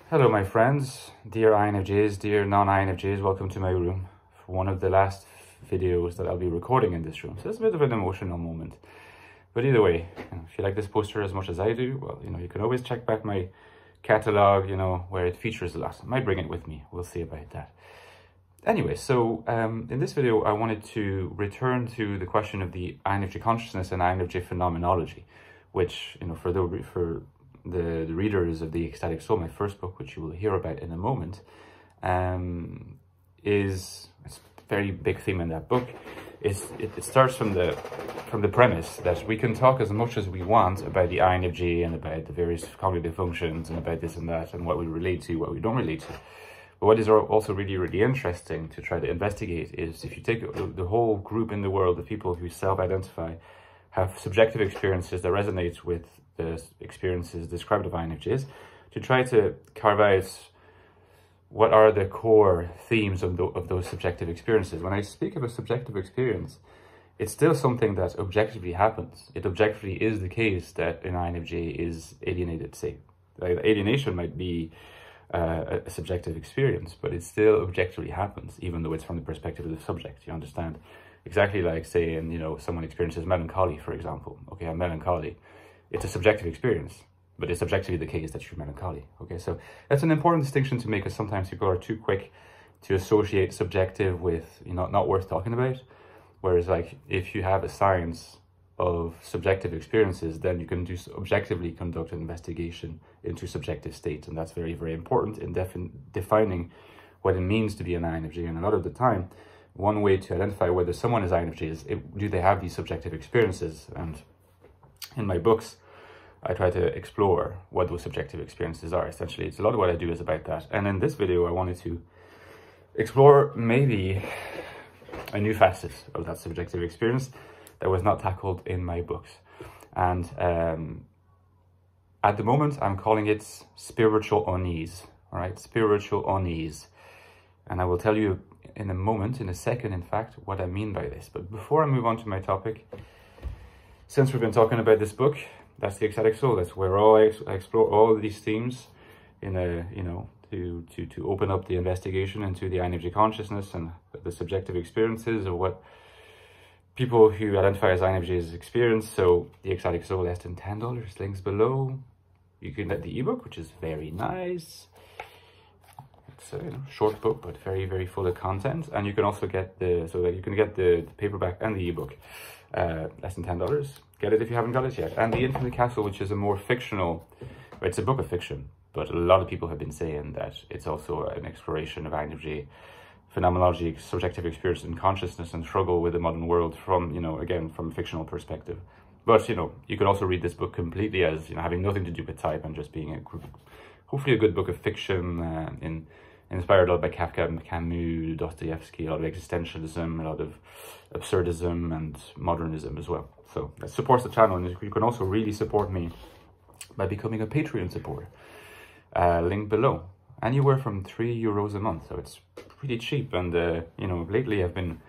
Hello, my friends, dear INFJs, dear non-INFJs, welcome to my room for one of the last videos that I'll be recording in this room. So it's a bit of an emotional moment. But either way, if you like this poster as much as I do, well, you can always check back my catalog, where it features a lot. I might bring it with me. We'll see about that. Anyway, so in this video, I wanted to return to the question of the INFJ consciousness and INFJ phenomenology, which, for the readers of the Ecstatic Soul, my first book, which you will hear about in a moment, it's a very big theme in that book. It starts from the premise that we can talk as much as we want about the INFJ and about the various cognitive functions and about this and that and what we relate to, what we don't relate to. But what is also really, really interesting to try to investigate is if you take the whole group in the world of people who self-identify, have subjective experiences that resonate with the experiences described of INFJs, to try to carve out what are the core themes of those subjective experiences. When I speak of a subjective experience, it's still something that objectively happens. It objectively is the case that an INFJ is alienated, say. Alienation might be a subjective experience, but it still objectively happens, even though it's from the perspective of the subject, you understand? Exactly like saying, someone experiences melancholy, for example. Okay, I'm melancholy. It's a subjective experience, but it's objectively the case that you're melancholy. Okay, so that's an important distinction to make, because sometimes people are too quick to associate subjective with, not worth talking about. Whereas, like, if you have a science of subjective experiences, then you can objectively conduct an investigation into subjective states. And that's very, very important in defining what it means to be an INFJ. And a lot of the time, one way to identify whether someone is INFJ is, do they have these subjective experiences? And in my books, I try to explore what those subjective experiences are. Essentially, it's a lot of what I do is about that. And in this video, I wanted to explore maybe a new facet of that subjective experience that was not tackled in my books. And at the moment, I'm calling it spiritual unease. All right, spiritual unease. And I will tell you in a second, in fact, what I mean by this. But before I move on to my topic, since we've been talking about this book, that's the Ecstatic Soul. That's where I explore all of these themes in to open up the investigation into the INFJ consciousness and the subjective experiences of what people who identify as INFJs experience. So the Ecstatic Soul, less than $10, links below. You can get the ebook, which is very nice. It's a short book, but very, very full of content. And you can also get the paperback and the ebook, less than $10. Get it if you haven't got it yet. And the Infinite Castle, which is a more fictional, it's a book of fiction, but a lot of people have been saying that it's also an exploration of INFJ phenomenology, subjective experience and consciousness, and struggle with the modern world from, again, from a fictional perspective. But, you could also read this book completely as, having nothing to do with type and just being hopefully a good book of fiction, inspired a lot by Kafka, Camus, Dostoevsky, a lot of existentialism, a lot of absurdism and modernism as well. So that supports the channel, and you can also really support me by becoming a Patreon supporter. Link below. Anywhere from €3 a month, so it's pretty cheap. And lately I've been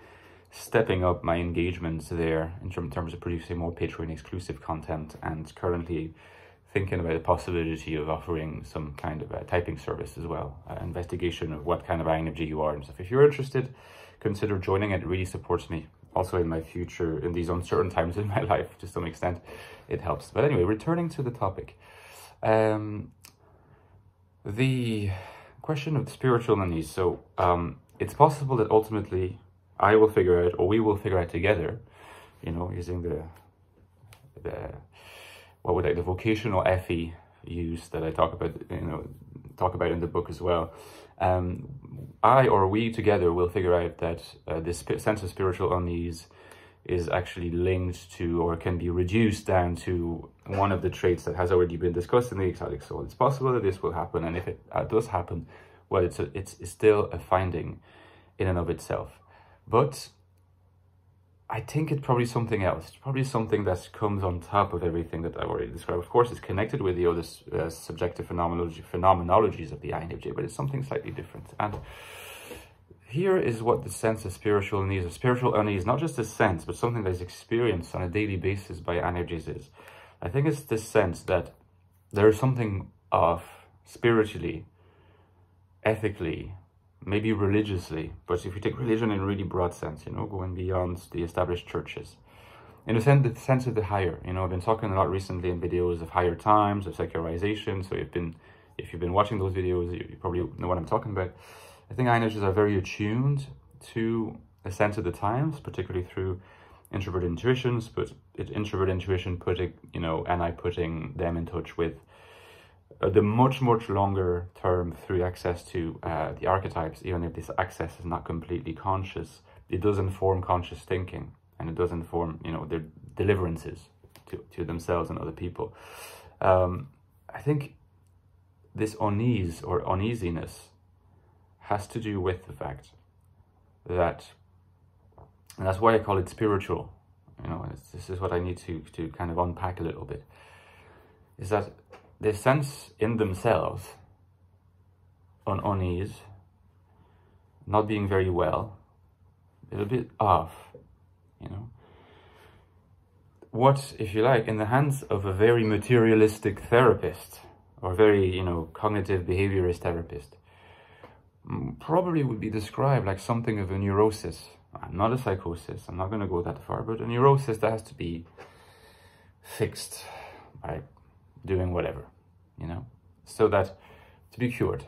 stepping up my engagements there in terms of producing more Patreon exclusive content, and currently thinking about the possibility of offering some kind of a typing service as well, investigation of what kind of INFJ you are and stuff. If you're interested, consider joining. It really supports me. Also in my future, in these uncertain times in my life, to some extent, it helps. But anyway, returning to the topic. The question of spiritual unease. So it's possible that ultimately I will figure out, or we will figure out together, using the vocational FE use that I talk about in the book as well. I or we together will figure out that this sense of spiritual unease is actually linked to, or can be reduced down to, one of the traits that has already been discussed in the Ecstatic Soul. It's possible that this will happen, and if it does happen, well, it's still a finding in and of itself. But I think it's probably something else. It's probably something that comes on top of everything that I've already described. Of course, it's connected with the other subjective phenomenologies of the INFJ, but it's something slightly different. And here is what the sense of spiritual unease, not just a sense, but something that is experienced on a daily basis by INFJs is. I think it's this sense that there is something off spiritually ethically, maybe religiously, but if you take religion in a really broad sense, you know, going beyond the established churches, in a sense, the sense of the higher, you know, I've been talking a lot recently in videos of higher times, of secularization. So if you've been watching those videos, you probably know what I'm talking about. I think INFJs are very attuned to a sense of the times, particularly through introvert intuitions, but introvert intuition putting them in touch with the much longer term through access to the archetypes. Even if this access is not completely conscious, it does inform conscious thinking, and it does inform, you know, their deliverances to themselves and other people. I think this unease or uneasiness has to do with the fact that, and that's why I call it spiritual, you know, this is what I need to kind of unpack a little bit, is that they sense in themselves an unease, not being very well, a little bit off, you know. What, if you like, in the hands of a very materialistic therapist, or very, you know, cognitive behaviorist therapist, probably would be described like something of a neurosis. Not a psychosis, I'm not going to go that far, but a neurosis that has to be fixed by doing whatever, you know, so that to be cured.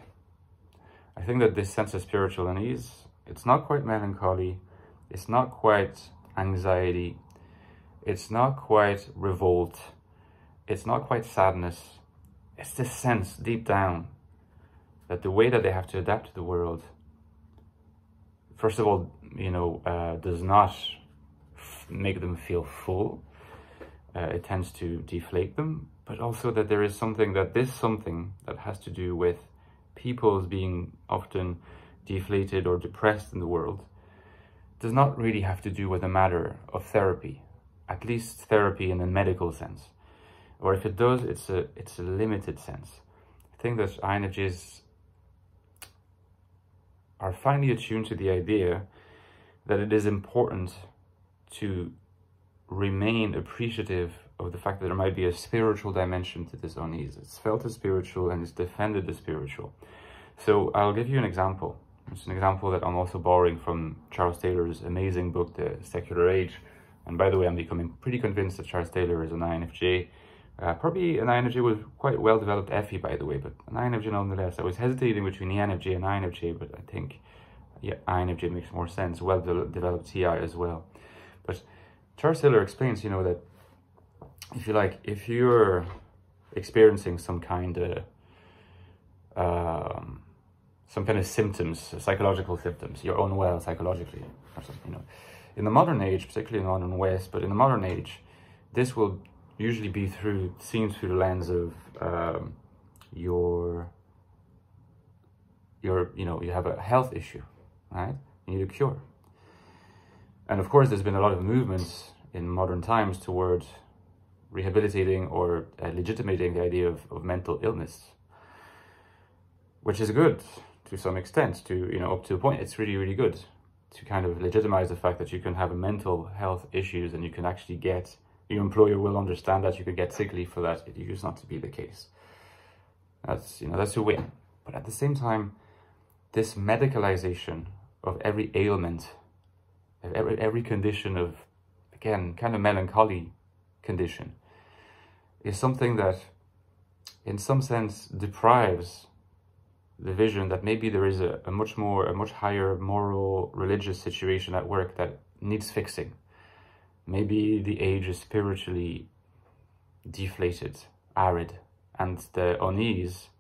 I think that this sense of spiritual unease, it's not quite melancholy, it's not quite anxiety, it's not quite revolt, it's not quite sadness. It's this sense deep down that the way that they have to adapt to the world, first of all, you know, does not make them feel full. It tends to deflate them, but also that there is something that has to do with people's being often deflated or depressed in the world, does not really have to do with a matter of therapy, at least therapy in a medical sense. Or if it does, it's a limited sense. I think that INFJs are finely attuned to the idea that it is important to remain appreciative of the fact that there might be a spiritual dimension to this unease. It's felt as spiritual and it's defended as spiritual. So I'll give you an example. It's an example that I'm also borrowing from Charles Taylor's amazing book, The Secular Age. And by the way, I'm becoming pretty convinced that Charles Taylor is an INFJ. Probably an INFJ with quite well-developed FE, by the way, but an INFJ nonetheless. I was hesitating between the ENFJ and INFJ, but I think, yeah, INFJ makes more sense. Well-developed TI as well. But Charles Taylor explains, you know, that if you like, if you're experiencing some kind of symptoms, psychological symptoms, you're unwell psychologically or something, you know. In the modern age, particularly in the modern West, but in the modern age, this will usually be seen through the lens of you have a health issue, right? You need a cure. And of course, there's been a lot of movements in modern times towards rehabilitating or legitimating the idea of mental illness, which is good to some extent, up to a point. It's really, really good to kind of legitimize the fact that you can have mental health issues and you can actually your employer will understand that you could get sick leave for that. It used not to be the case. That's a win. But at the same time, this medicalization of every ailment, every condition of, again, kind of melancholy condition, is something that in some sense deprives the vision that maybe there is a much higher moral, religious situation at work that needs fixing. Maybe the age is spiritually deflated, arid, and the unease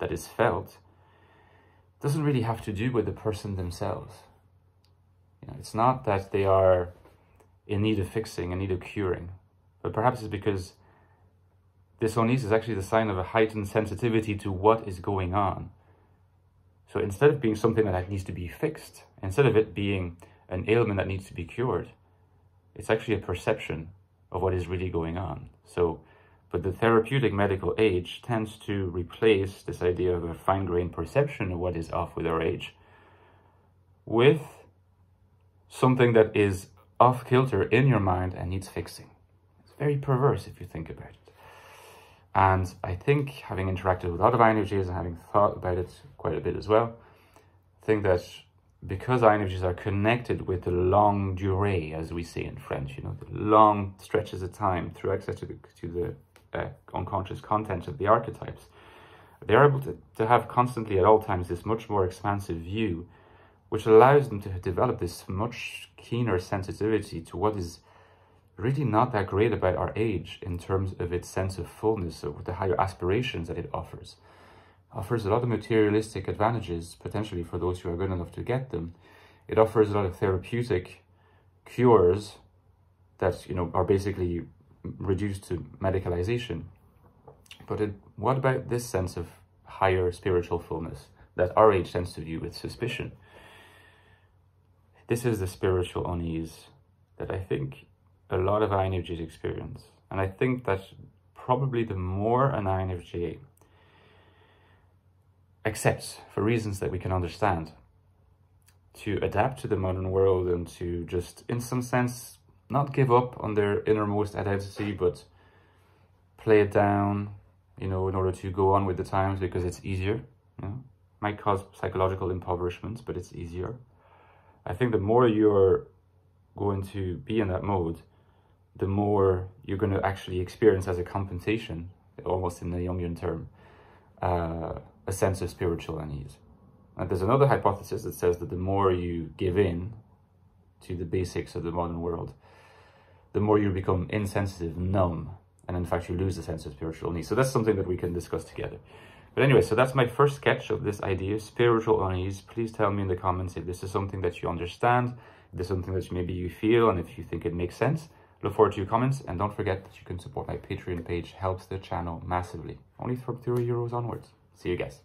that is felt doesn't really have to do with the person themselves. It's not that they are in need of fixing, in need of curing, but perhaps it's because this unease is actually the sign of a heightened sensitivity to what is going on. So instead of being something that needs to be fixed, instead of it being an ailment that needs to be cured, it's actually a perception of what is really going on. But the therapeutic medical age tends to replace this idea of a fine-grained perception of what is off with our age with something that is off-kilter in your mind and needs fixing. It's very perverse if you think about it. And I think, having interacted with a lot of INFJs and having thought about it quite a bit as well, I think that because INFJs are connected with the longue durée, as we say in French, you know, the long stretches of time through access to the unconscious content of the archetypes, they're able to have constantly at all times this much more expansive view, which allows them to develop this much keener sensitivity to what is really not that great about our age in terms of its sense of fullness, or the higher aspirations that it offers. Offers a lot of materialistic advantages, potentially for those who are good enough to get them. It offers a lot of therapeutic cures that, you know, are basically reduced to medicalization. But what about this sense of higher spiritual fullness that our age tends to view with suspicion? This is the spiritual unease that I think a lot of INFJs experience. And I think that probably the more an INFJ accepts, for reasons that we can understand, to adapt to the modern world and to just, in some sense, not give up on their innermost identity, but play it down, you know, in order to go on with the times because it's easier. You know? Might cause psychological impoverishments, but it's easier. I think the more you're going to be in that mode, the more you're going to actually experience as a compensation, almost in the Jungian term, a sense of spiritual unease. And there's another hypothesis that says that the more you give in to the basics of the modern world, the more you become insensitive, numb, and in fact you lose the sense of spiritual unease. So that's something that we can discuss together. But anyway, so that's my first sketch of this idea, spiritual unease. Please tell me in the comments if this is something that you understand, if this is something that maybe you feel, and if you think it makes sense. Look forward to your comments, and don't forget that you can support my Patreon page. Helps the channel massively. Only from €3 onwards. See you guys.